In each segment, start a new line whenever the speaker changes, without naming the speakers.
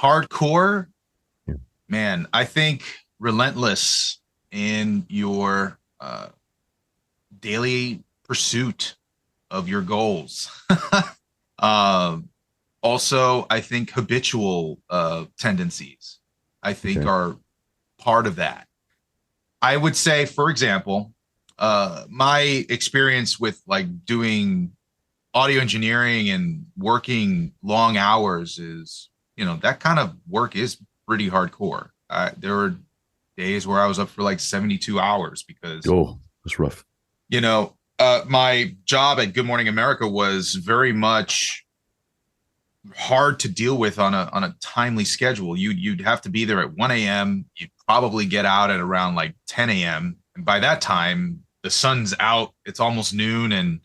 Hardcore,
Yeah.
man, I think relentless in your daily pursuit of your goals. um, Also, I think habitual tendencies, I think,
Okay.
are part of that. I would say, for example, my experience with like doing audio engineering and working long hours is, that kind of work is pretty hardcore. There were days where I was up for like 72 hours because,
Oh, that's rough.
my job at Good Morning America was very much hard to deal with on a timely schedule. You'd have to be there at 1 a.m. You'd probably get out at around like 10 a.m. And by that time, the sun's out, it's almost noon, and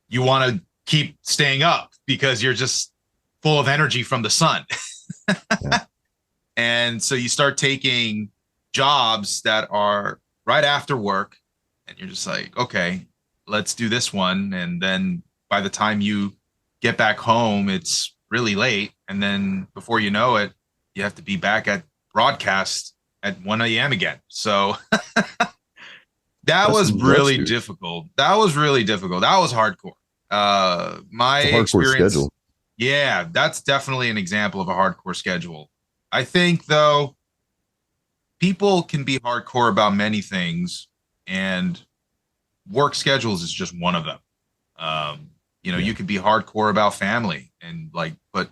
you want to keep staying up because you're just full of energy from the sun.
Yeah.
And so you start taking jobs that are right after work, and you're just like, okay, let's do this one. And then by the time you get back home, it's really late. And then before you know it, you have to be back at broadcast at 1 a.m. again. So that
That's
was
nuts,
really
dude.
difficult. That was really difficult. That was hardcore. My
It's a hardcore
experience,
schedule.
yeah, that's definitely an example of a hardcore schedule. I think though, people can be hardcore about many things, and work schedules is just one of them.
Yeah.
You could be hardcore about family and like, but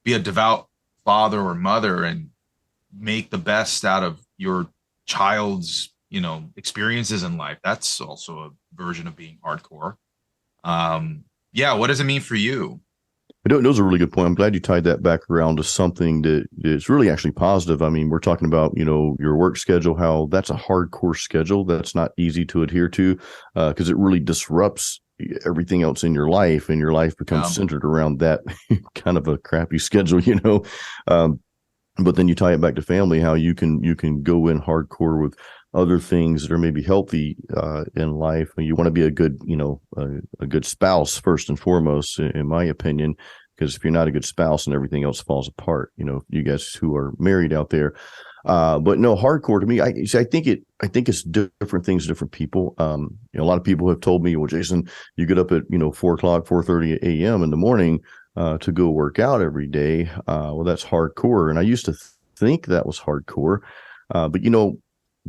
be a devout father or mother and make the best out of your child's, experiences in life. That's also a version of being hardcore. Yeah. What does it mean for you?
I don't know, is a really good point. I'm glad you tied that back around to something that is really actually positive. I mean, we're talking about, your work schedule, how that's a hardcore schedule that's not easy to adhere to because it really disrupts everything else in your life, and your life becomes
Um,
centered around that kind of a crappy schedule. Um, but then you tie it back to family, how you can go in hardcore with other things that are maybe healthy in life. And you want to be a good a good spouse first and foremost, in my opinion, because if you're not a good spouse, and everything else falls apart. You guys who are married out there. But no, hardcore to me, I think it's different things to different people. A lot of people have told me, well, Jason, you get up at 4 o'clock, 4:30 a.m. in the morning to go work out every day. Well, that's hardcore. And I used to think that was hardcore. But,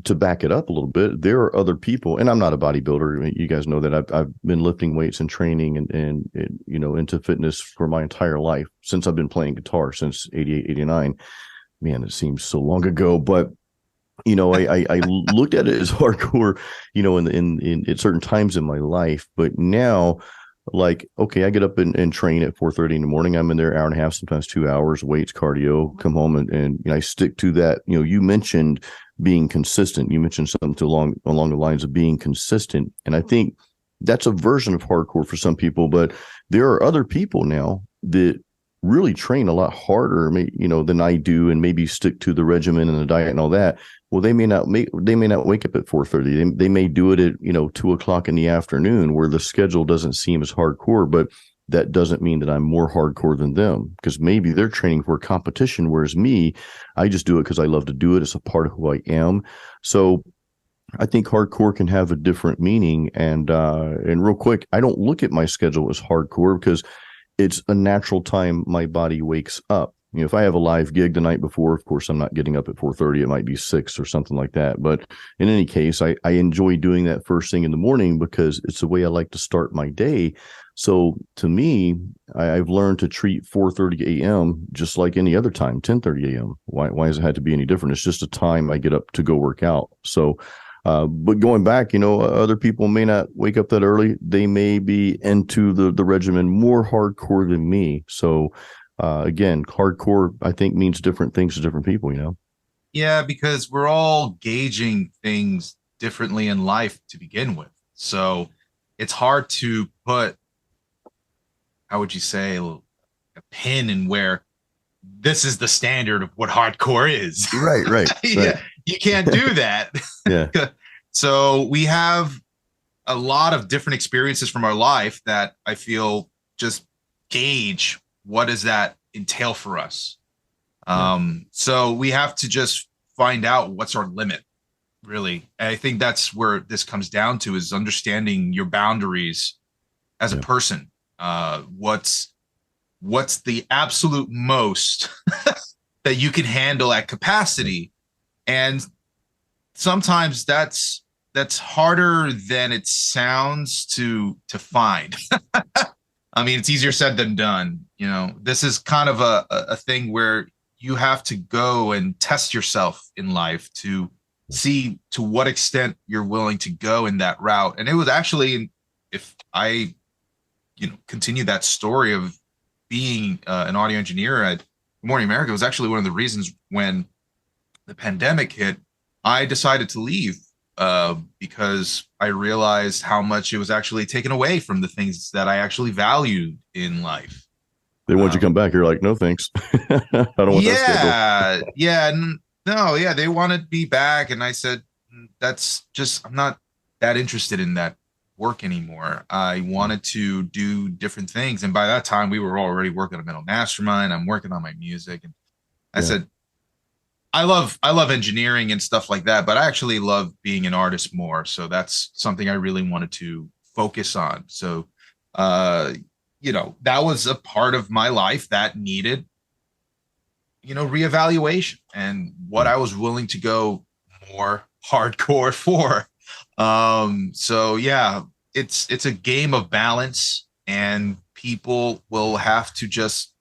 to back it up a little bit, there are other people, and I'm not a bodybuilder. I mean, you guys know that I've been lifting weights and training and into fitness for my entire life since I've been playing guitar since 88, 89. Man, it seems so long ago, but I looked at it as hardcore, in at certain times in my life. But now, like, okay, I get up and train at 4:30 in the morning. I'm in there hour and a half, sometimes 2 hours, weights, cardio, come home and I stick to that. You mentioned being consistent. You mentioned something along the lines of being consistent. And I think that's a version of hardcore for some people, but there are other people now that really train a lot harder, than I do, and maybe stick to the regimen and the diet and all that. Well, they may not wake up at 4:30. They may do it at 2 o'clock in the afternoon, where the schedule doesn't seem as hardcore. But that doesn't mean that I'm more hardcore than them, because maybe they're training for a competition, whereas me, I just do it because I love to do it. It's a part of who I am. So I think hardcore can have a different meaning. And real quick, I don't look at my schedule as hardcore because it's a natural time my body wakes up. If I have a live gig the night before, of course, I'm not getting up at 4:30. It might be 6 or something like that. But in any case, I enjoy doing that first thing in the morning because it's the way I like to start my day. So to me, I've learned to treat 4:30 a.m. just like any other time, 10:30 a.m. Why does it have to be any different? It's just a time I get up to go work out. So but going back, other people may not wake up that early. They may be into the regimen more hardcore than me. So again, hardcore, I think, means different things to different people.
yeah, because we're all gauging things differently in life to begin with. So it's hard to put, how would you say, a pin in where this is the standard of what hardcore is.
Right, right, right.
Yeah, you can't do that.
Yeah,
So we have a lot of different experiences from our life that I feel just gauge what is that entail for us.
Yeah.
So we have to just find out what's our limit, really. And I think that's where this comes down to, is understanding your boundaries as a
Yeah.
person. What's the absolute most that you can handle at capacity, and sometimes that's harder than it sounds to find. I mean, it's easier said than done. You know, this is kind of a thing where you have to go and test yourself in life to see to what extent you're willing to go in that route. And it was actually, if I, continue that story of being an audio engineer at Good Morning America, was actually one of the reasons when the pandemic hit, I decided to leave because I realized how much it was actually taken away from the things that I actually valued in life.
They want you to
Um,
come back. You're like, no, thanks. I don't want that schedule.
no, yeah, they wanted me back, and I said, that's just, I'm not that interested in that work anymore. I wanted to do different things, and by that time, we were already working on Mental Mastermind. I'm working on my music, and I
Yeah.
said, I love engineering and stuff like that, but I actually love being an artist more. So that's something I really wanted to focus on. So, uh, that was a part of my life that needed, reevaluation, and what
Yeah.
I was willing to go more hardcore for. So yeah, it's a game of balance, and people will have to just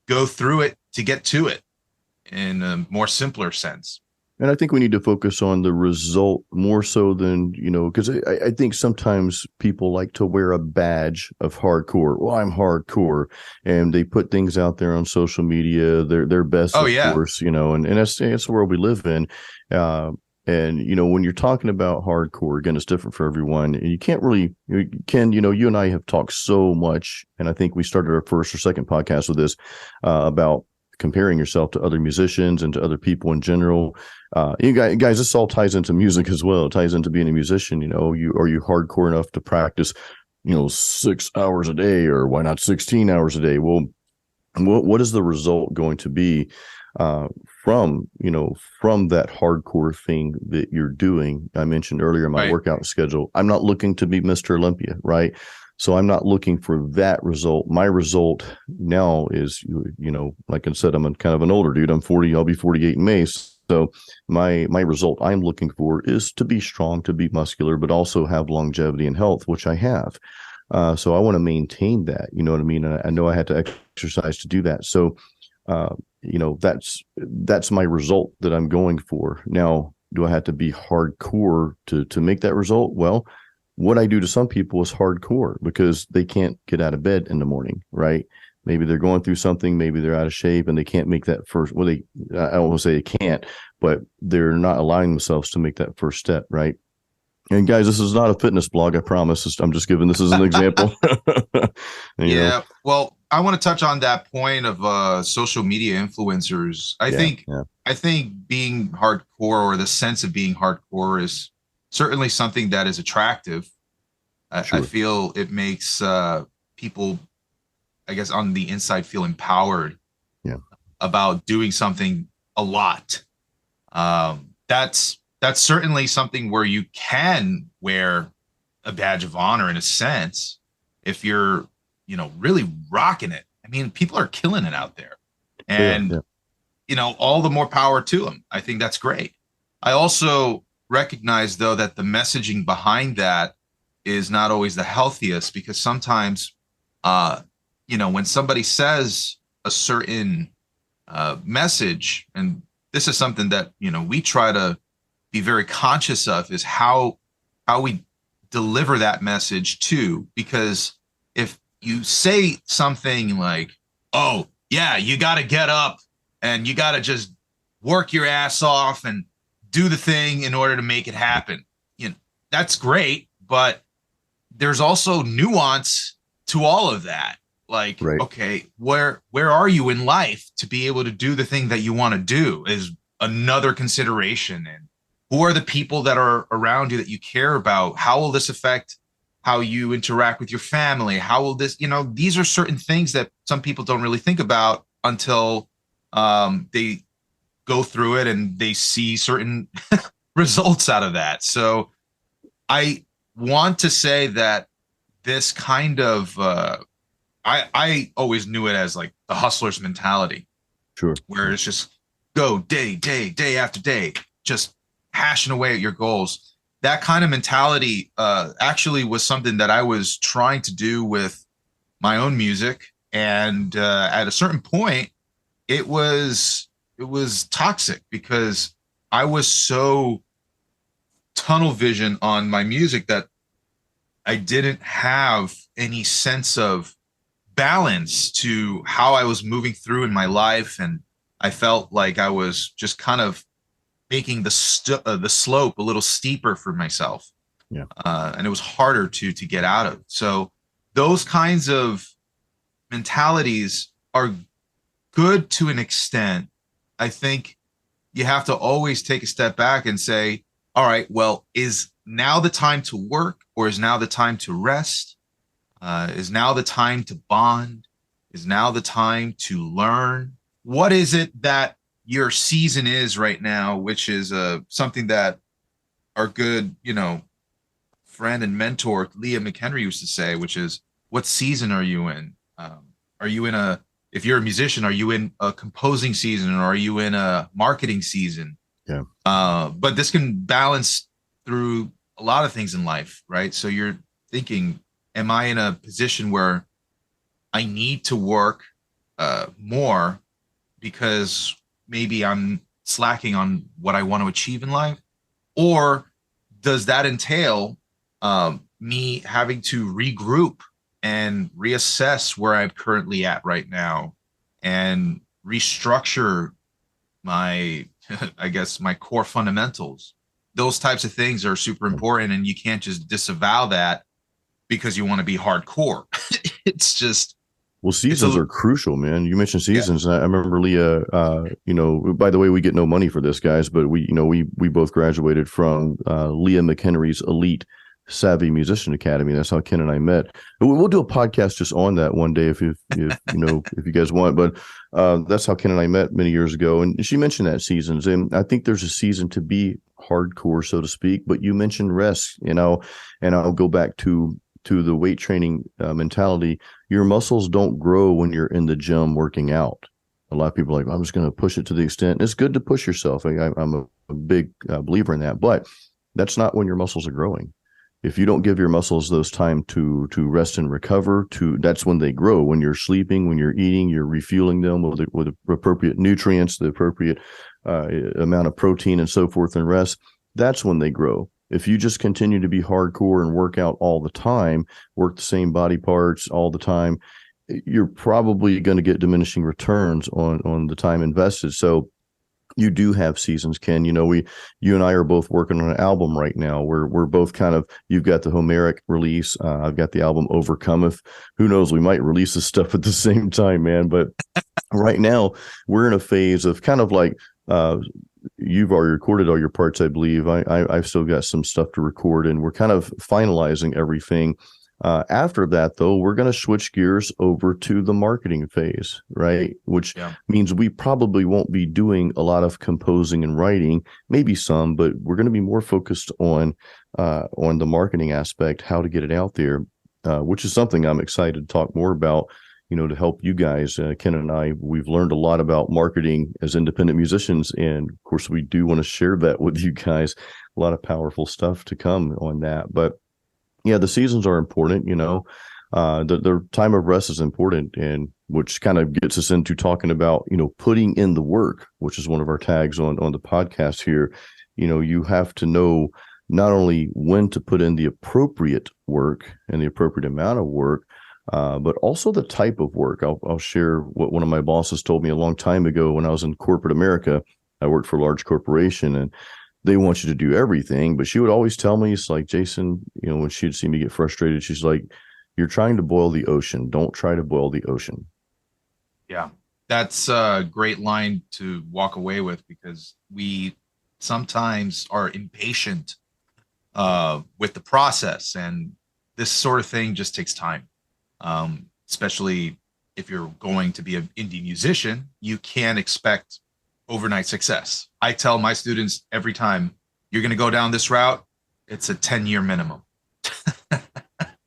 go through it to get to it in a more simpler sense.
And I think we need to focus on the result more so than, because I think sometimes people like to wear a badge of hardcore. Well, I'm hardcore. And they put things out there on social media, their best,
Oh
of
yeah.
course, and that's the world we live in. And, when you're talking about hardcore, again, it's different for everyone. And you can't really, Ken, you and I have talked so much. And I think we started our first or second podcast with this about comparing yourself to other musicians and to other people in general. You guys, this all ties into music as well. It ties into being a musician. Are you hardcore enough to practice, 6 hours a day, or why not 16 hours a day? Well, what is the result going to be from that hardcore thing that you're doing? I mentioned earlier my
Right.
workout schedule. I'm not looking to be Mr. Olympia, right? So I'm not looking for that result. My result now is, like I said, I'm kind of an older dude. I'm 40. I'll be 48 in May. So my result I'm looking for is to be strong, to be muscular, but also have longevity and health, which I have. So I want to maintain that. You know what I mean? And I know I had to exercise to do that. So, that's my result that I'm going for. Now, do I have to be hardcore to make that result? Well, what I do to some people is hardcore because they can't get out of bed in the morning, right? Maybe they're going through something, maybe they're out of shape and they can't make that first, I don't want to say they can't, but they're not allowing themselves to make that first step, right? And guys, this is not a fitness blog, I promise. I'm just giving this as an example.
Yeah. Well, I want to touch on that point of social media influencers. I
Yeah,
think
yeah,
I think being hardcore, or the sense of being hardcore, is certainly something that is attractive. I
sure.
feel it makes people, I guess, on the inside feel empowered
Yeah,
about doing something a lot. That's certainly something where you can wear a badge of honor in a sense if you're, really rocking it. I mean, people are killing it out there,
yeah,
and
yeah,
all the more power to them. I think that's great. I also recognize, though, that the messaging behind that is not always the healthiest, because sometimes, when somebody says a certain message, and this is something that we try to be very conscious of, is how we deliver that message too. Because if you say something like, "Oh yeah, you got to get up and you got to just work your ass off and do the thing in order to make it happen," that's great, but there's also nuance to all of that. Like,
right.
okay, where are you in life to be able to do the thing that you want to do is another consideration. And who are the people that are around you that you care about? How will this affect how you interact with your family? How will this, these are certain things that some people don't really think about. until they go through it and they see certain results out of that. So I want to say that this kind of I always knew it as like the hustler's mentality,
Sure.
where it's just go day after day, just hashing away at your goals. That kind of mentality actually was something that I was trying to do with my own music, and at a certain point, it was it was toxic because I was so tunnel vision on my music that I didn't have any sense of balance to how I was moving through in my life, and I felt like I was just kind of making the slope a little steeper for myself,
Yeah.
and it was harder to get out of. So those kinds of mentalities are good to an extent. I think you have to always take a step back and say, all right, well, is now the time to work or is now the time to rest? Is now the time to bond? Is now the time to learn? What is it that your season is right now, which is something that our good, friend and mentor Leah McHenry used to say, which is, what season are you in? Are you in a, if you're a musician, are you in a composing season or are you in a marketing season?
Yeah.
But this can balance through a lot of things in life, right? So you're thinking, am I in a position where I need to work more because maybe I'm slacking on what I want to achieve in life? Or does that entail me having to regroup and reassess where I'm currently at right now and restructure my, I guess, my core fundamentals? Those types of things are super important, and you can't just disavow that because you want to be hardcore. It's just,
Well,
it's
seasons
a,
are crucial, man. You mentioned
yeah,
seasons. I remember Leah. By the way, we get no money for this, guys, but we both graduated from Leah McHenry's Elite Savvy Musician Academy. That's how Ken and I met. We'll do a podcast just on that one day if you guys want. But that's how Ken and I met many years ago. And she mentioned that seasons, and I think there's a season to be hardcore, so to speak. But you mentioned rest, and I'll go back to the weight training mentality. Your muscles don't grow when you're in the gym working out. A lot of people are like, I'm just going to push it to the extent. It's good to push yourself. I'm a big believer in that, but that's not when your muscles are growing. If you don't give your muscles those time to rest and recover, that's when they grow. When you're sleeping, when you're eating, you're refueling them with appropriate nutrients, the appropriate amount of protein and so forth, and rest. That's when they grow. If you just continue to be hardcore and work out all the time, work the same body parts all the time, you're probably going to get diminishing returns on the time invested. So you do have seasons, Ken. You and I are both working on an album right now. We're both kind of, you've got the Homeric release. I've got the album Overcometh. Who knows? We might release this stuff at the same time, man. But right now we're in a phase of kind of like, you've already recorded all your parts, I believe. I've still got some stuff to record, and we're kind of finalizing everything. After that, though, we're going to switch gears over to the marketing phase, right? Which means we probably won't be doing a lot of composing and writing, maybe some, but we're going to be more focused on the marketing aspect, how to get it out there, which is something I'm excited to talk more about. To help you guys. Ken and I, we've learned a lot about marketing as independent musicians. And of course, we do want to share that with you guys. A lot of powerful stuff to come on that. But yeah, the seasons are important. The time of rest is important, and which kind of gets us into talking about, putting in the work, which is one of our tags on the podcast here. You have to know not only when to put in the appropriate work and the appropriate amount of work, but also the type of work. I'll share what one of my bosses told me a long time ago when I was in corporate America. I worked for a large corporation, and they want you to do everything. But she would always tell me, it's like, Jason, when she'd see me get frustrated, she's like, you're trying to boil the ocean. Don't try to boil the ocean.
Yeah, that's a great line to walk away with, because we sometimes are impatient with the process, and this sort of thing just takes time, especially if you're going to be an indie musician, you can't expect overnight success. I tell my students every time, you're going to go down this route, it's a 10-year minimum.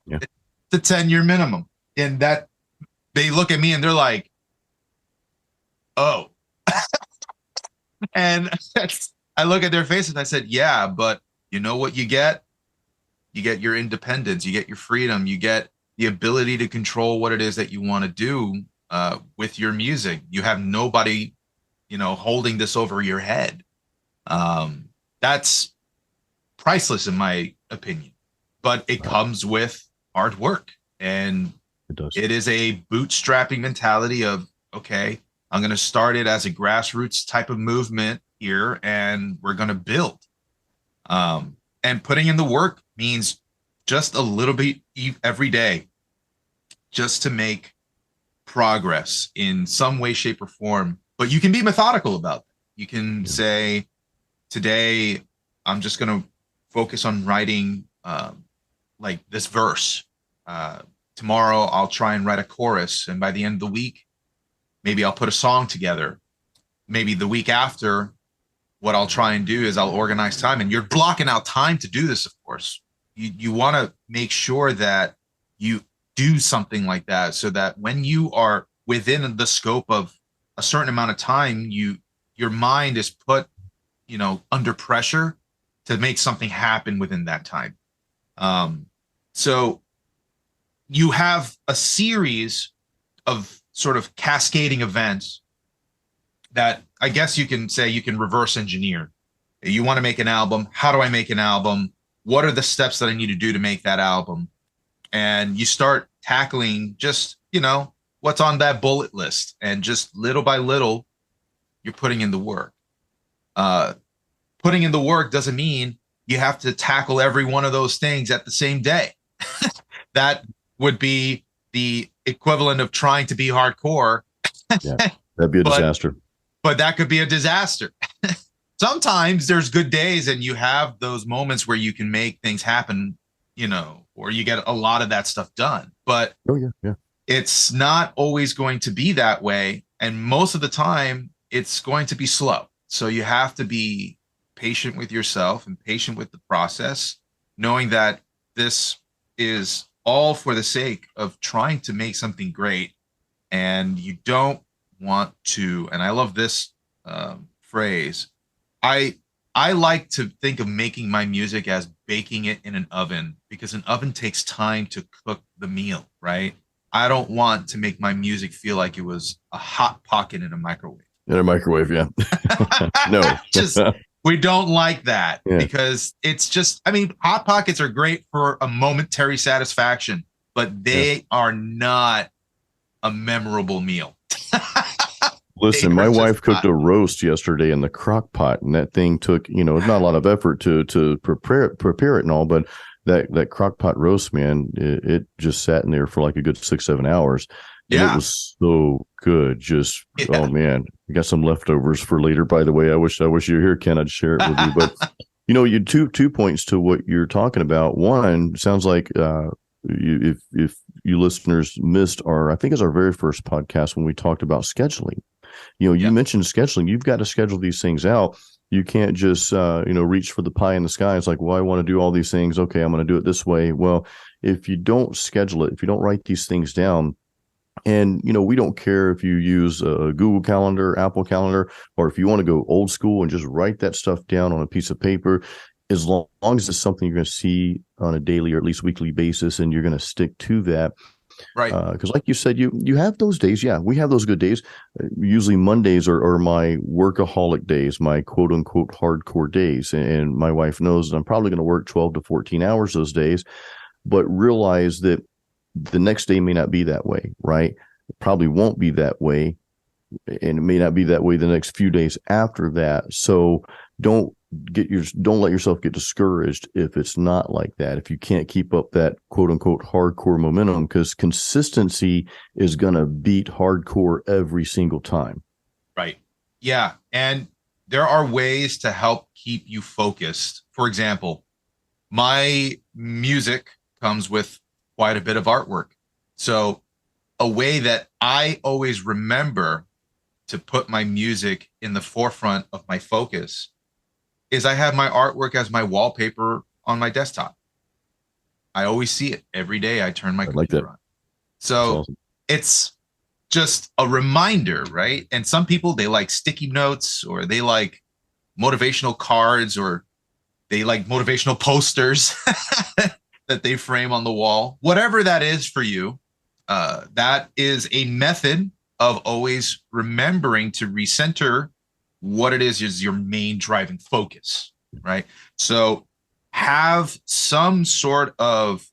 Yeah.
It's a 10-year minimum. And that they look at me and they're like, oh. And I look at their faces and I said, yeah, but you know what you get? You get your independence, you get your freedom, you get the ability to control what it is that you want to do with your music. You have nobody, holding this over your head. That's priceless in my opinion, but it comes with hard work, and
It does.
it is a bootstrapping mentality of, okay, I'm going to start it as a grassroots type of movement here, and we're going to build. And putting in the work means just a little bit every day, just to make progress in some way, shape, or form. But you can be methodical about that. You can say, today, I'm just going to focus on writing like this verse. Tomorrow, I'll try and write a chorus. And by the end of the week, maybe I'll put a song together. Maybe the week after, what I'll try and do is I'll organize time. And you're blocking out time to do this, of course. You want to make sure that you do something like that, so that when you are within the scope of a certain amount of time, your mind is put, under pressure to make something happen within that time. So you have a series of sort of cascading events that I guess you can say you can reverse engineer. You want to make an album. How do I make an album? What are the steps that I need to do to make that album? And you start tackling just, what's on that bullet list. And just little by little, you're putting in the work. Putting in the work doesn't mean you have to tackle every one of those things at the same day. That would be the equivalent of trying to be hardcore.
Yeah, that'd be a disaster.
But that could be a disaster. Sometimes there's good days and you have those moments where you can make things happen, or you get a lot of that stuff done. But it's not always going to be that way. And most of the time, it's going to be slow. So you have to be patient with yourself and patient with the process, knowing that this is all for the sake of trying to make something great. And you don't want to, and I love this phrase, I like to think of making my music as baking it in an oven, because an oven takes time to cook the meal, right? I don't want to make my music feel like it was a hot pocket in a microwave.
In a microwave, yeah. No.
We don't like that, because it's just, hot pockets are great for a momentary satisfaction, but they are not a memorable meal.
Listen, my wife cooked a roast yesterday in the crock pot, and that thing took, not a lot of effort to prepare it and all, but that crock pot roast, man, it just sat in there for like a good 6-7 hours. And it was so good. Just, oh man, I got some leftovers for later, by the way. I wish you were here, Ken. I'd share it with you. But, you two points to what you're talking about. One, sounds like if you listeners missed I think it's our very first podcast when we talked about scheduling. You mentioned scheduling. You've got to schedule these things out. You can't just, reach for the pie in the sky. It's like, well, I want to do all these things. Okay, I'm going to do it this way. Well, if you don't schedule it, if you don't write these things down, and, we don't care if you use a Google Calendar, Apple Calendar, or if you want to go old school and just write that stuff down on a piece of paper, as long as it's something you're going to see on a daily or at least weekly basis, and you're going to stick to that.
Right.
Because like you said, you have those days. Yeah, we have those good days. Usually Mondays are my workaholic days, my quote unquote hardcore days. And my wife knows that I'm probably going to work 12 to 14 hours those days, but realize that the next day may not be that way, right? It probably won't be that way. And it may not be that way the next few days after that. So don't let yourself get discouraged if it's not like that, if you can't keep up that quote unquote hardcore momentum, because consistency is going to beat hardcore every single time.
Right. Yeah. And there are ways to help keep you focused. For example, my music comes with quite a bit of artwork. So a way that I always remember to put my music in the forefront of my focus is I have my artwork as my wallpaper on my desktop. I always see it every day. I turn my
I like that.
computer on.
That's
So
awesome.
it's just a reminder, right? And some people, they like sticky notes, or they like motivational cards, or they like motivational posters that they frame on the wall. Whatever that is for you, that is a method of always remembering to recenter what it is your main driving focus, right? So have some sort of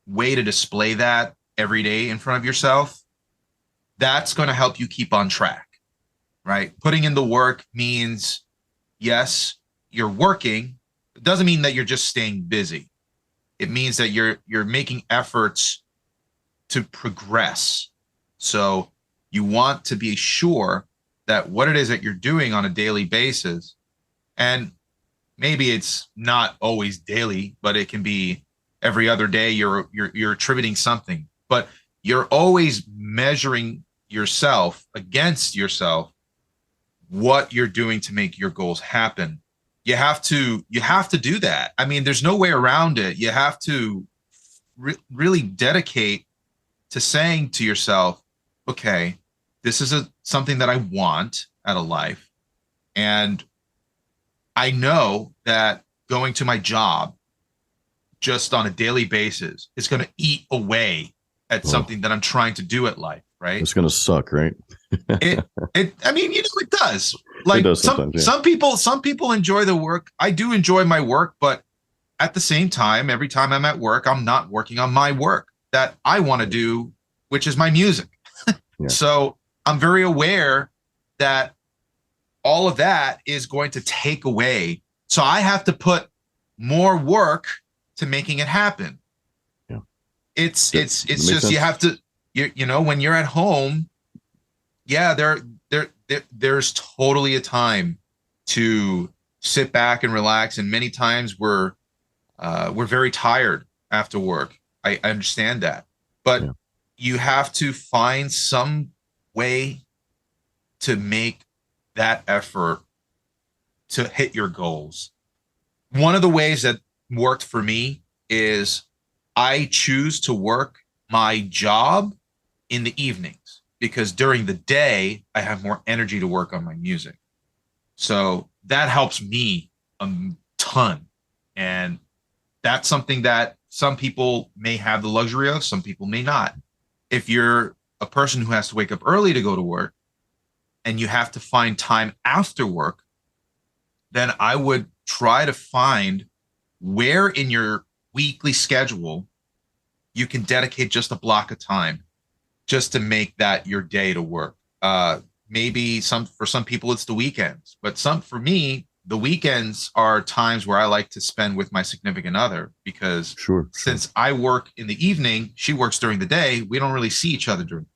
way to display that every day in front of yourself. That's going to help you keep on track, right? Putting in the work means, yes, you're working. It doesn't mean that you're just staying busy. It means that you're making efforts to progress. So you want to be sure that what it is that you're doing on a daily basis, and maybe it's not always daily, but it can be every other day you're attributing something, but you're always measuring yourself against yourself, what you're doing to make your goals happen. You have to do that. I mean, there's no way around it. You have to really dedicate to saying to yourself, okay, this is something that I want out of life. And I know that going to my job just on a daily basis is going to eat away at
Oh,
something that I'm trying to do at life, right?
it's gonna suck, right?
It I mean, it does.
It
Like
does sometimes, yeah.
some people enjoy the work. I do enjoy my work, but at the same time, every time I'm at work, I'm not working on my work that I want to do, which is my music.
Yeah.
So I'm very aware that all of that is going to take away. So I have to put more work to making it happen.
Yeah.
It's
Makes
just you
sense.
have to you know, when you're at home, yeah, there's totally a time to sit back and relax, and many times we're very tired after work. I understand that, but
Yeah.
you have to find some way to make that effort to hit your goals. One of the ways that worked for me is I choose to work my job in the evenings because during the day I have more energy to work on my music. So that helps me a ton. And that's something that some people may have the luxury of, some people may not. If you're a person who has to wake up early to go to work and you have to find time after work, then I would try to find where in your weekly schedule you can dedicate just a block of time just to make that your day to work. Maybe for some people it's the weekends, but for me, the weekends are times where I like to spend with my significant other because
Sure.
since I work in the evening, she works during the day. We don't really see each other during.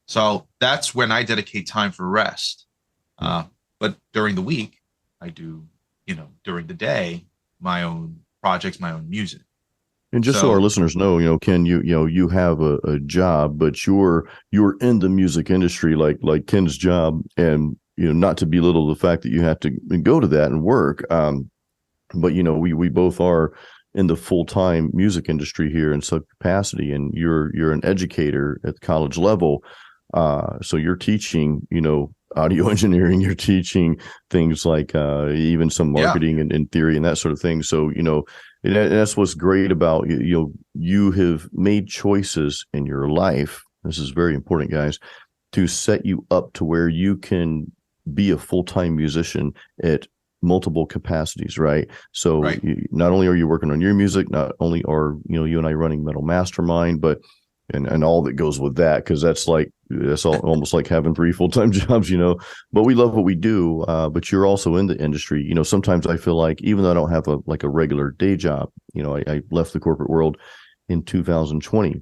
So that's when I dedicate time for rest. But during the week, I do, during the day, my own projects, my own music.
And just so our
So
listeners know, Ken, you have a job, but you're in the music industry, like Ken's job, and not to belittle the fact that you have to go to that and work. But we both are in the full-time music industry here in some capacity, and you're an educator at the college level. So you're teaching, audio engineering, you're teaching things like even some
yeah,
marketing and theory and that sort of thing. So, and that's what's great about you have made choices in your life. This is very important, guys, to set you up to where you can be a full-time musician at multiple capacities, right? So
right.
not only are you working on your music, not only are you and I running Metal Mastermind, but and all that goes with that, because that's almost like having 3 full-time jobs, but we love what we do. But you're also in the industry. Sometimes I feel like even though I don't have a regular day job, I left the corporate world in 2020.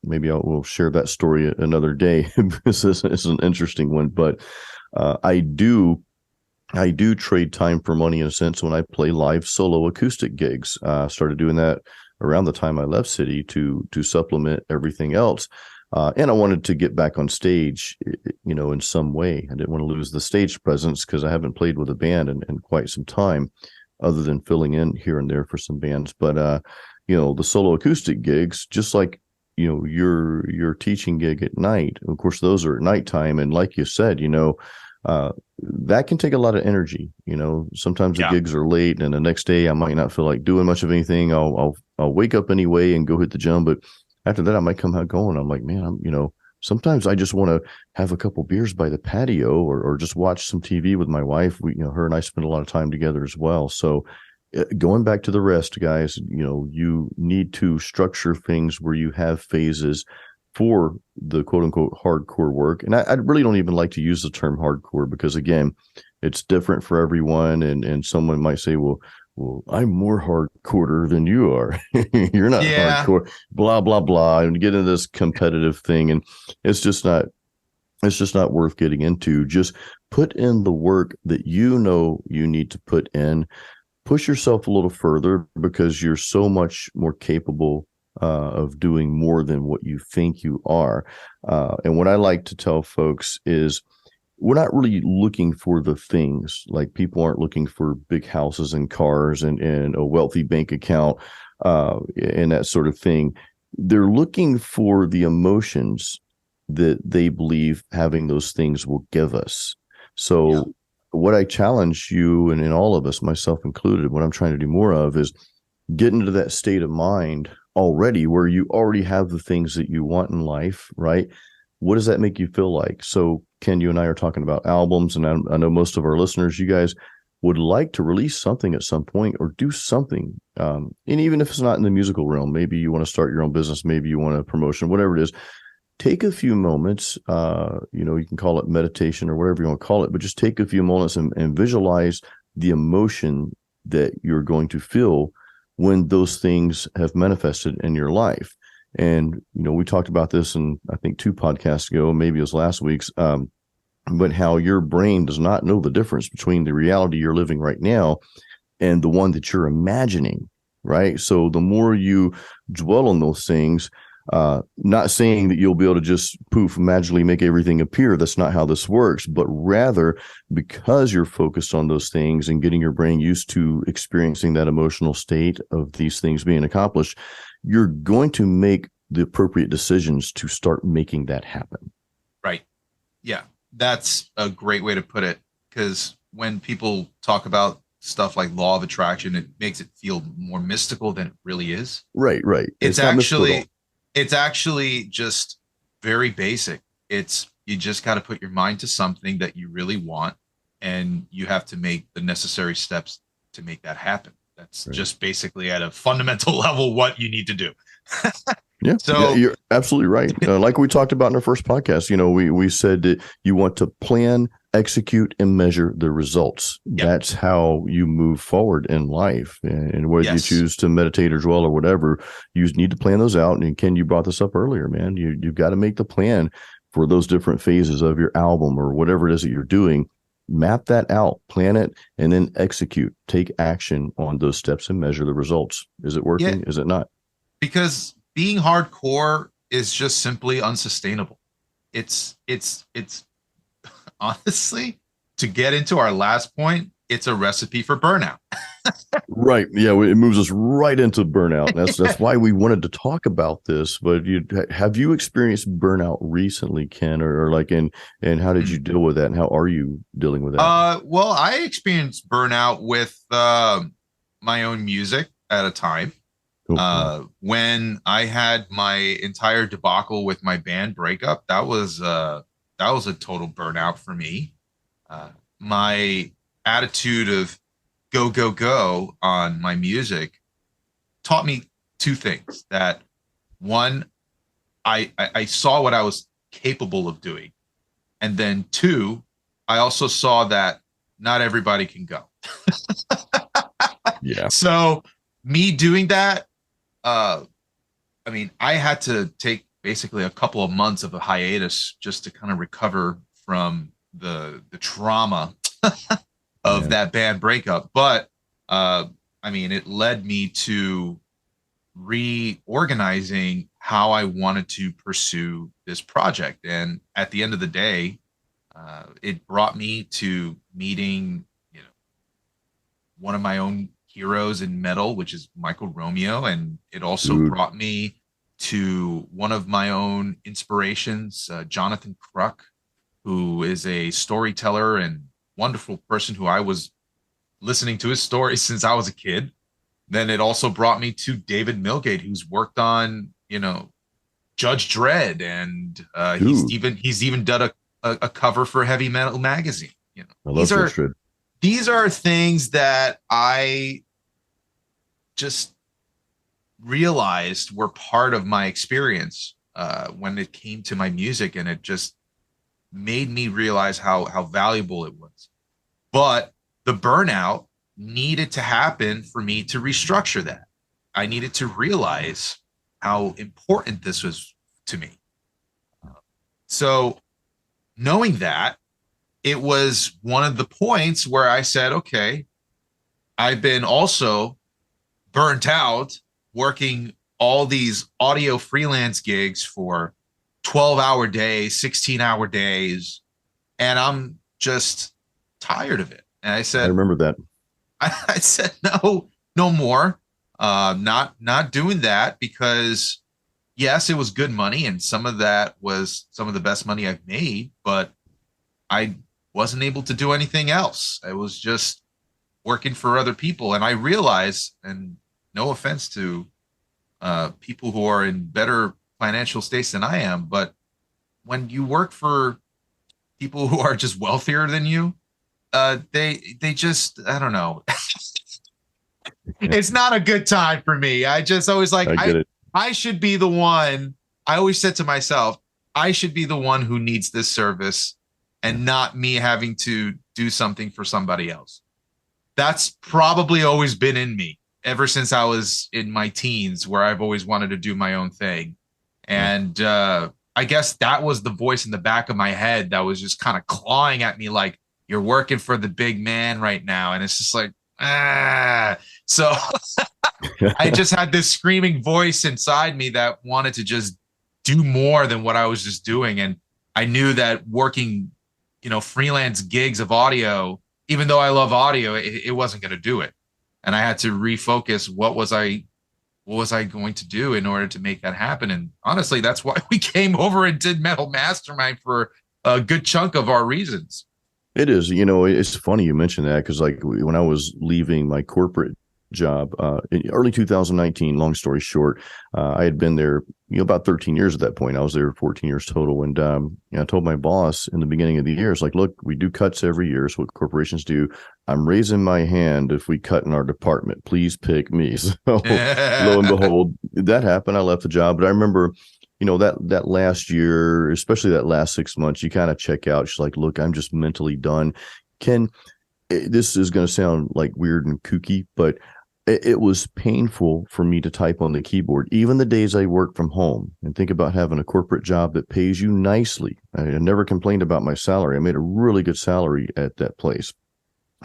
Maybe we'll share that story another day because this is an interesting one. But I do trade time for money in a sense when I play live solo acoustic gigs. Started doing that around the time I left City to supplement everything else. And I wanted to get back on stage, in some way. I didn't want to lose the stage presence because I haven't played with a band in quite some time, other than filling in here and there for some bands. But the solo acoustic gigs, just like your teaching gig at night. Of course, those are at nighttime, and like you said, that can take a lot of energy. Sometimes the
Yeah.
gigs are late, and the next day I might not feel like doing much of anything. I'll wake up anyway and go hit the gym, but after that I might come out going. I'm like, man, sometimes I just want to have a couple beers by the patio, or just watch some TV with my wife. Her and I spend a lot of time together as well. So going back to the rest, guys, you need to structure things where you have phases for the quote unquote hardcore work. And I really don't even like to use the term hardcore, because again, it's different for everyone. And someone might say, well, I'm more hardcore than you are. You're not
Yeah.
hardcore, blah, blah, blah. And get into this competitive thing. And it's just not worth getting into. Just put in the work that you need to put in. Push yourself a little further, because you're so much more capable of doing more than what you think you are. And what I like to tell folks is, we're not really looking for the things. Like, people aren't looking for big houses and cars and a wealthy bank account and that sort of thing. They're looking for the emotions that they believe having those things will give us. So
Yeah.
what I challenge you, and all of us, myself included, what I'm trying to do more of is get into that state of mind already, where you already have the things that you want in life, right? What does that make you feel like? So Ken, you and I are talking about albums, and I know most of our listeners, you guys would like to release something at some point, or do something. And even if it's not in the musical realm, maybe you want to start your own business, maybe you want a promotion, whatever it is, take a few moments, you can call it meditation or whatever you want to call it, but just take a few moments and visualize the emotion that you're going to feel when those things have manifested in your life. And, we talked about this in, I think, 2 podcasts ago, maybe it was last week's, but how your brain does not know the difference between the reality you're living right now and the one that you're imagining, right? So the more you dwell on those things, not saying that you'll be able to just poof, magically make everything appear. That's not how this works, but rather, because you're focused on those things and getting your brain used to experiencing that emotional state of these things being accomplished, you're going to make the appropriate decisions to start making that happen.
Right. Yeah. That's a great way to put it, because when people talk about stuff like law of attraction, it makes it feel more mystical than it really is.
Right.
It's
It's not mystical at all.
actually just very basic. It's, you just got to put your mind to something that you really want, and you have to make the necessary steps to make that happen. That's
Right.
just basically at a fundamental level what you need to do.
Yeah,
So
you're absolutely right. Like we talked about in our first podcast, we said that you want to plan, execute, and measure the results.
yeah,
That's how you move forward in life. And whether you
yes,
choose to meditate or dwell or whatever, you need to plan those out. And Ken, you brought this up earlier, man. You've got to make the plan for those different phases of your album or whatever it is that you're doing. Map that out, plan it, and then execute. Take action on those steps and measure the results. Is it
yeah,
working? Is it not?
because being hardcore is just simply unsustainable. It's honestly, to get into our last point, it's a recipe for burnout.
Right. Yeah. It moves us right into burnout. That's why we wanted to talk about this. But have you experienced burnout recently, Ken, or like, and how did you deal with that? And how are you dealing with that?
Well, I experienced burnout with my own music at a time.
Okay.
When I had my entire debacle with my band breakup, that was a total burnout for me. My attitude of go go go on my music taught me 2 things. That one, I saw what I was capable of doing, and then 2, I also saw that not everybody can go.
Yeah.
So me doing that, I mean, I had to take basically a couple of months of a hiatus just to kind of recover from the trauma of
Yeah.
that band breakup. But I mean, it led me to reorganizing how I wanted to pursue this project. And at the end of the day, it brought me to meeting, you know, one of my own heroes in metal, which is Michael Romeo. And it also
Dude.
brought me to one of my own inspirations, Jonathan Kruk, who is a storyteller and wonderful person who I was listening to his stories since I was a kid. Then it also brought me to David Milgate, who's worked on, you know, Judge Dredd, and
Dude,
he's even done a cover for Heavy Metal magazine. You know,
I love Judge Dredd.
these are things that I just realized were part of my experience when it came to my music, and it just made me realize how valuable it was. But the burnout needed to happen for me to restructure that. I needed to realize how important this was to me. So, knowing that, it was one of the points where I said, okay, I've been also burnt out working all these audio freelance gigs for 12-hour days, 16-hour days, and I'm just tired of it. And I
I
said,
remember that.
I said, no, no more. Not doing that, because yes, it was good money, and some of that was some of the best money I've made, but I wasn't able to do anything else. I was just working for other people. And I realized, and no offense to people who are in better financial states than I am, but when you work for people who are just wealthier than you, they just, I don't know. It's not a good time for me. I just always like,
I get it.
I should be the one. I always said to myself, I should be the one who needs this service and not me having to do something for somebody else. That's probably always been in me ever since I was in my teens, where I've always wanted to do my own thing.
Yeah.
And I guess that was the voice in the back of my head that was just kind of clawing at me like, you're working for the big man right now. And it's just like, ah. So I just had this screaming voice inside me that wanted to just do more than what I was just doing. And I knew that working, you know, freelance gigs of audio, even though I love audio, it wasn't going to do it. And I had to refocus. What was I going to do in order to make that happen? And honestly, that's why we came over and did Metal Mastermind, for a good chunk of our reasons.
It is, you know, it's funny you mentioned that, because like when I was leaving my corporate job in early 2019, long story short, I had been there, you know, about 13 years at that point. I was there 14 years total. And you know, I told my boss in the beginning of the year, it's like, look, we do cuts every year. It's what corporations do. I'm raising my hand if we cut in our department. Please pick me. So lo and behold, that happened. I left the job. But I remember, you know, that last year, especially that last 6 months, you kind of check out. She's like, look, I'm just mentally done. This is going to sound like weird and kooky, but it was painful for me to type on the keyboard, even the days I work from home. And think about having a corporate job that pays you nicely. I never complained about my salary. I made a really good salary at that place.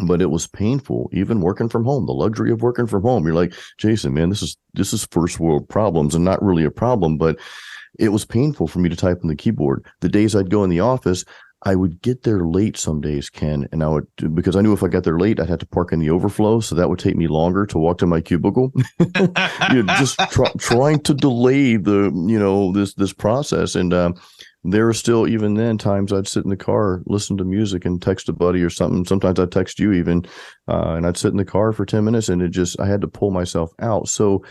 But it was painful, even working from home, the luxury of working from home. You're like, Jason, man, this is first world problems, and not really a problem, but it was painful for me to type on the keyboard. The days I'd go in the office, I would get there late some days, Ken, and because I knew if I got there late, I'd have to park in the overflow, so that would take me longer to walk to my cubicle. You know, just trying to delay this process. And there were still, even then, times I'd sit in the car, listen to music, and text a buddy or something. Sometimes I'd text you even, and I'd sit in the car for 10 minutes, and I had to pull myself out. So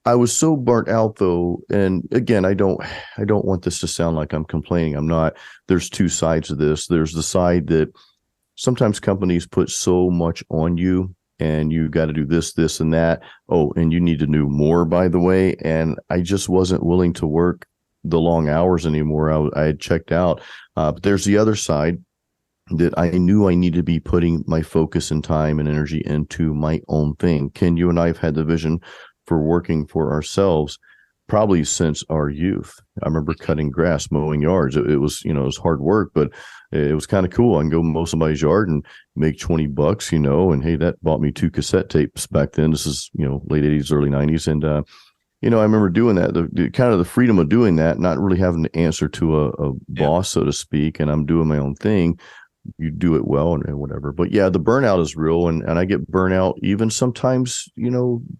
I was so burnt out, though. And again, I don't want this to sound like I'm complaining. I'm not. There's two sides of this. There's the side that sometimes companies put so much on you, and you got to do this, this, and that. Oh, and you need to do more, by the way. And I just wasn't willing to work the long hours anymore. I had checked out. But there's the other side that I knew I needed to be putting my focus and time and energy into my own thing. Ken, you and I have had the vision for working for ourselves probably since our youth. I remember cutting grass, mowing yards. It was, you know, it was hard work, but it was kind of cool. I can go mow somebody's yard and make $20, you know, and hey, that bought me 2 cassette tapes back then. This is, you know, late 80s, early 90s. And I remember doing that, the kind of the freedom of doing that, not really having to answer to a
Yeah.
boss, so to speak, and I'm doing my own thing. You do it well and whatever. But yeah, the burnout is real, and I get burnout even sometimes,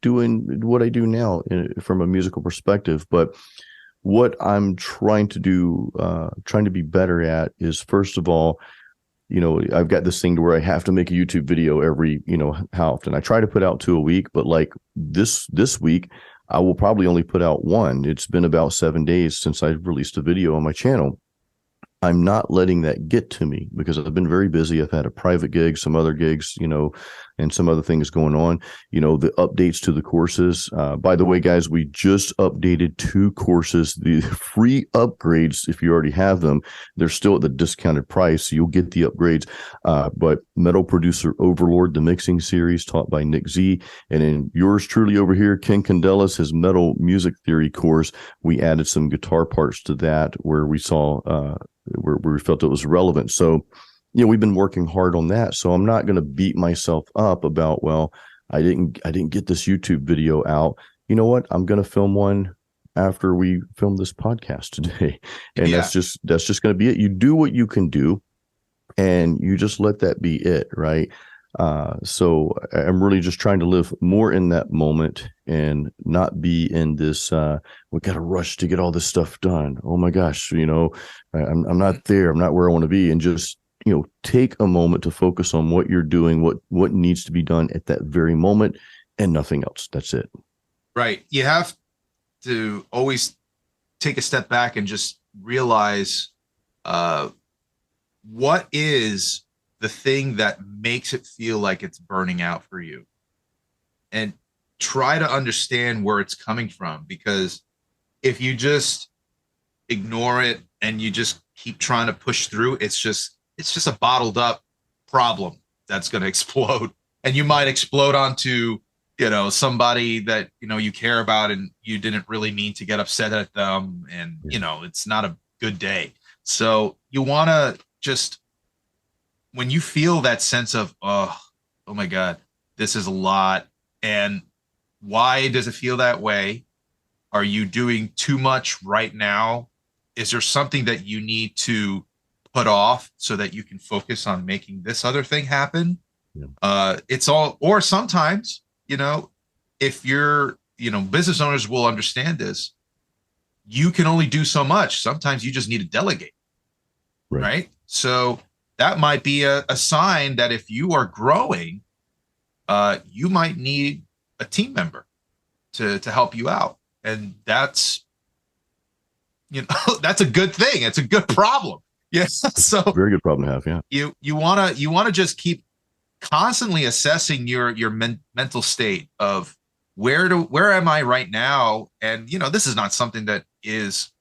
doing what I do now from a musical perspective. But what I'm trying to do, trying to be better at is, first of all, I've got this thing to where I have to make a YouTube video every, how often. I try to put out 2 a week, but like this week, I will probably only put out one. It's been about 7 days since I released a video on my channel. I'm not letting that get to me because I've been very busy. I've had a private gig, some other gigs, and some other things going on, the updates to the courses. By the way, guys, we just updated 2 courses, the free upgrades. If you already have them, they're still at the discounted price. So you'll get the upgrades. But Metal Producer Overlord, the mixing series taught by Nick Z. And then yours truly over here, Ken Candelas, his metal music theory course. We added some guitar parts to that where we saw, where we felt it was relevant. So, we've been working hard on that. So I'm not going to beat myself up about, well, I didn't get this YouTube video out. You know what? I'm going to film one after we film this podcast today. And
Yeah.
that's just going to be it. You do what you can do and you just let that be it. Right. So I'm really just trying to live more in that moment and not be in this, we got to rush to get all this stuff done. Oh my gosh, I'm not there. I'm not where I want to be. And just, take a moment to focus on what you're doing, what needs to be done at that very moment and nothing else. That's it.
Right. You have to always take a step back and just realize, what is the thing that makes it feel like it's burning out for you, and try to understand where it's coming from. Because if you just ignore it and you just keep trying to push through, it's just a bottled up problem that's going to explode, and you might explode onto, somebody that, you care about and you didn't really mean to get upset at them. And, it's not a good day. So you want to just, when you feel that sense of, oh my God, this is a lot. And why does it feel that way? Are you doing too much right now? Is there something that you need to put off so that you can focus on making this other thing happen? Yeah. It's all, or sometimes, if you're, business owners will understand this. You can only do so much. Sometimes you just need to delegate. Right? So that might be a sign that if you are growing, you might need a team member to help you out. And that's, that's a good thing. It's a good problem. Yes. Yeah. So
very good problem to have. Yeah.
You want to just keep constantly assessing your mental state of where am I right now? And, this is not something that is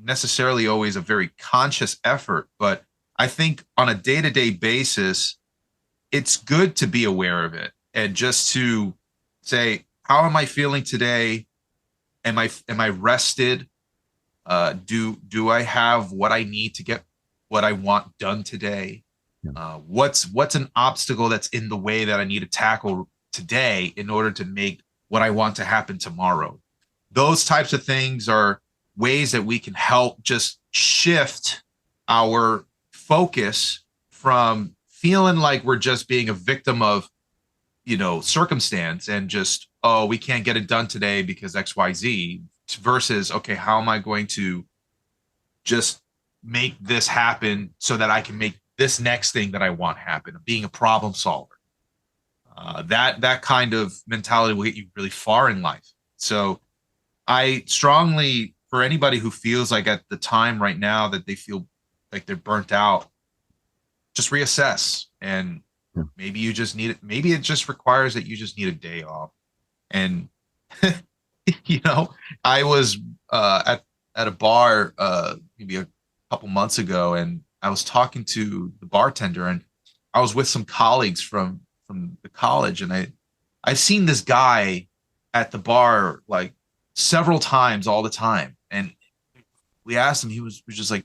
necessarily always a very conscious effort, but I think on a day-to-day basis, it's good to be aware of it and just to say, how am I feeling today? Am I rested? Do I have what I need to get what I want done today? Yeah. What's an obstacle that's in the way that I need to tackle today in order to make what I want to happen tomorrow? Those types of things are ways that we can help just shift our focus from feeling like we're just being a victim of, circumstance and just, oh, we can't get it done today because XYZ, versus, okay, how am I going to just make this happen so that I can make this next thing that I want happen, being a problem solver. That kind of mentality will get you really far in life. So I strongly, for anybody who feels like at the time right now that they feel like they're burnt out, just reassess. And maybe you just need it. Maybe it just requires that you just need a day off. And, I was at a bar maybe a couple months ago, and I was talking to the bartender, and I was with some colleagues from the college, and I've seen this guy at the bar like several times all the time. And we asked him, he was just like,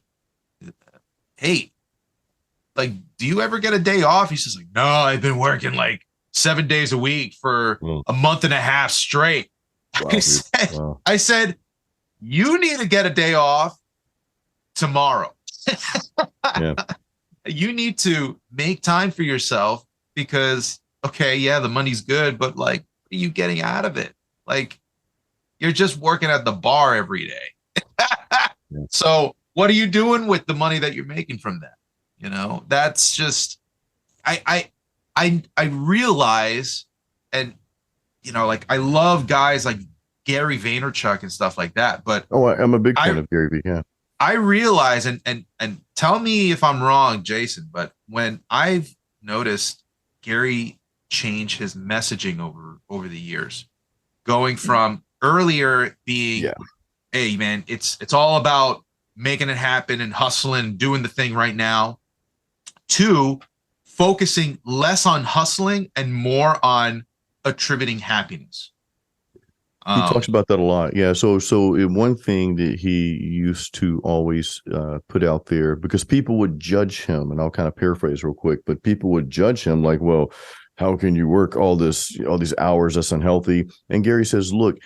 hey, like, do you ever get a day off? He's just like, no, I've been working like 7 days a week for a month and a half straight.
Wow, dude. Wow.
I said, you need to get a day off tomorrow.
Yeah.
You need to make time for yourself because, okay, yeah, the money's good, but like, what are you getting out of it? Like, you're just working at the bar every day.
Yeah.
So, what are you doing with the money that you're making from that? That's just, I realize, and like I love guys like Gary Vaynerchuk and stuff like that, but
Oh, I'm a big fan
I
of Gary Vee. Yeah.
I realize, and tell me if I'm wrong, Jason, but when I've noticed Gary change his messaging over the years, going from earlier being,
Yeah.
hey man, it's all about making it happen and hustling, doing the thing right now, to focusing less on hustling and more on attributing happiness.
He talks about that a lot. Yeah. One thing that he used to always put out there, because people would judge him, and I'll kind of paraphrase real quick, but people would judge him like, well, how can you work all these hours? That's unhealthy. And Gary says, look,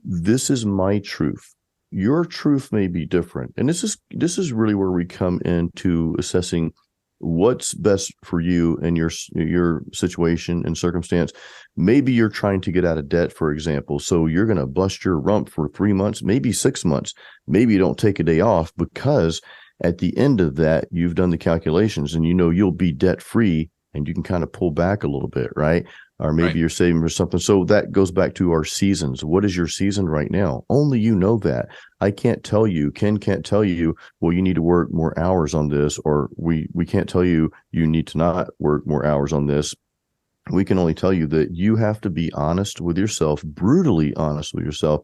this is my truth. Your truth may be different. And this is really where we come into assessing what's best for you and your situation and circumstance. Maybe you're trying to get out of debt, for example. So you're going to bust your rump for 3 months, maybe 6 months. Maybe you don't take a day off, because at the end of that, you've done the calculations and you'll be debt free and you can kind of pull back a little bit, right? Or maybe you're saving for something. So that goes back to our seasons. What is your season right now? Only you know that. I can't tell you. Ken can't tell you, well, you need to work more hours on this, or we can't tell you you need to not work more hours on this. We can only tell you that you have to be honest with yourself, brutally honest with yourself,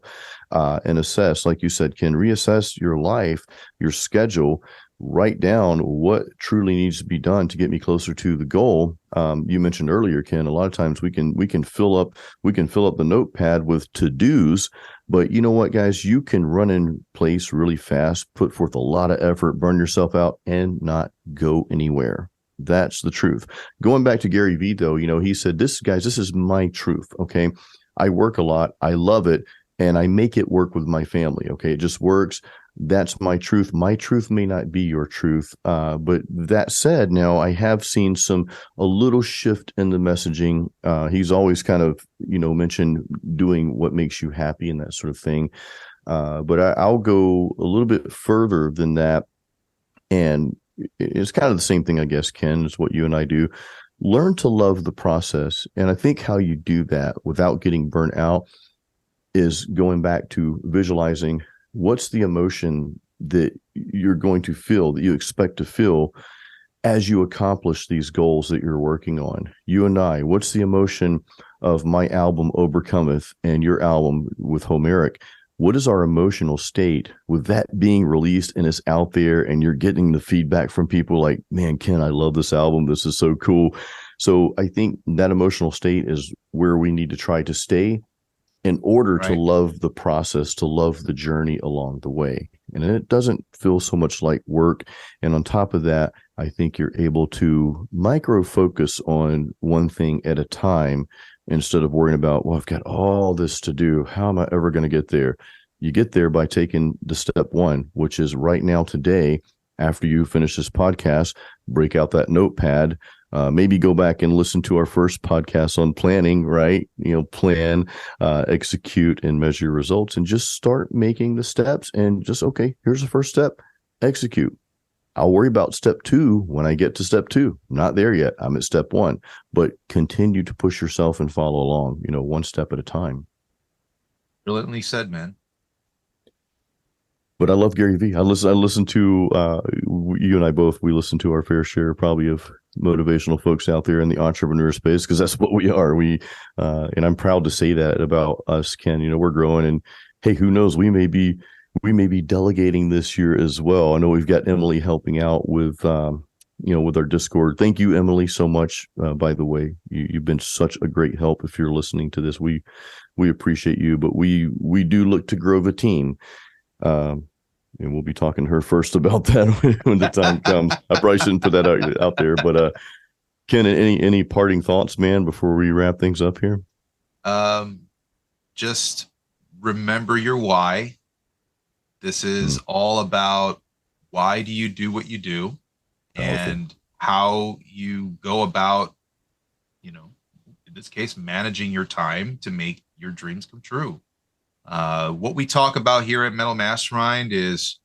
and assess, like you said, Ken, reassess your life, your schedule, write down what truly needs to be done to get me closer to the goal. You mentioned earlier, Ken, a lot of times we can fill up the notepad with to-dos, but you know what, guys, you can run in place really fast, put forth a lot of effort, burn yourself out, and not go anywhere. That's the truth. Going back to Gary Vee, though, he said, this is my truth. Okay. I work a lot. I love it. And I make it work with my family. Okay. It just works. That's my truth. My truth may not be your truth. But that said, now I have seen a little shift in the messaging. He's always kind of, mentioned doing what makes you happy and that sort of thing. But I'll go a little bit further than that. And it's kind of the same thing, I guess, Ken, is what you and I do. Learn to love the process. And I think how you do that without getting burnt out is going back to visualizing what's the emotion that you're going to feel, that you expect to feel as you accomplish these goals that you're working on. You and I, what's the emotion of my album Overcometh and your album with Homeric? What is our emotional state with that being released and it's out there and you're getting the feedback from people like, man, Ken, I love this album. This is so cool. So I think that emotional state is where we need to try to stay in order to love the process, to love the journey along the way. And it doesn't feel so much like work. And on top of that, I think you're able to micro focus on one thing at a time instead of worrying about, well, I've got all this to do. How am I ever going to get there? You get there by taking the step one, which is right now, today, after you finish this podcast, break out that notepad, maybe go back and listen to our first podcast on planning, right? Plan, execute, and measure results, and just start making the steps and just, okay, here's the first step, execute. I'll worry about step 2 when I get to step 2. I'm not there yet. I'm at step 1, but continue to push yourself and follow along, one step at a time.
Brilliantly said, man.
But I love Gary Vee. I listen to, you and I both, we listen to our fair share probably of motivational folks out there in the entrepreneur space, because that's what we are. And I'm proud to say that about us, Ken. We're growing, and hey, who knows, we may be delegating this year as well. I know we've got Emily helping out with, with our Discord. Thank you, Emily, so much. By the way, you've been such a great help. If you're listening to this, we appreciate you, but we do look to grow the team. And we'll be talking to her first about that when the time comes. I probably shouldn't put that out there, but Ken, any parting thoughts, man, before we wrap things up here?
Just remember your why. This is all about why do you do what you do,
Powerful.
and how you go about, in this case, managing your time to make your dreams come true. What we talk about here at Metal Mastermind is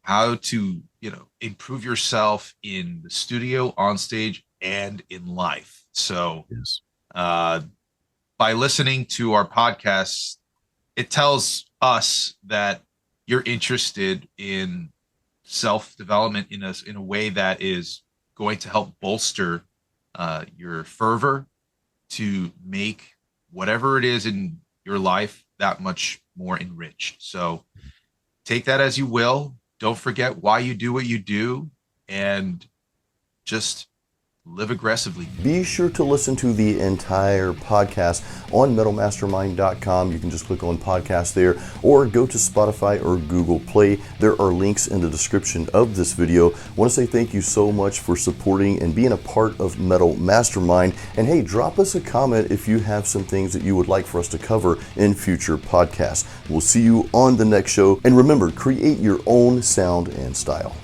how to, improve yourself in the studio, on stage, and in life. So,
Yes.
by listening to our podcasts, it tells us that you're interested in self development in a way that is going to help bolster your fervor to make whatever it is in your life that much more enriched. So take that as you will. Don't forget why you do what you do, and just live aggressively.
Be sure to listen to the entire podcast on metalmastermind.com. You can just click on podcast there, or go to Spotify or Google Play. There are links in the description of this video. I want to say thank you so much for supporting and being a part of Metal Mastermind. And hey, drop us a comment if you have some things that you would like for us to cover in future podcasts. We'll see you on the next show. And remember, create your own sound and style.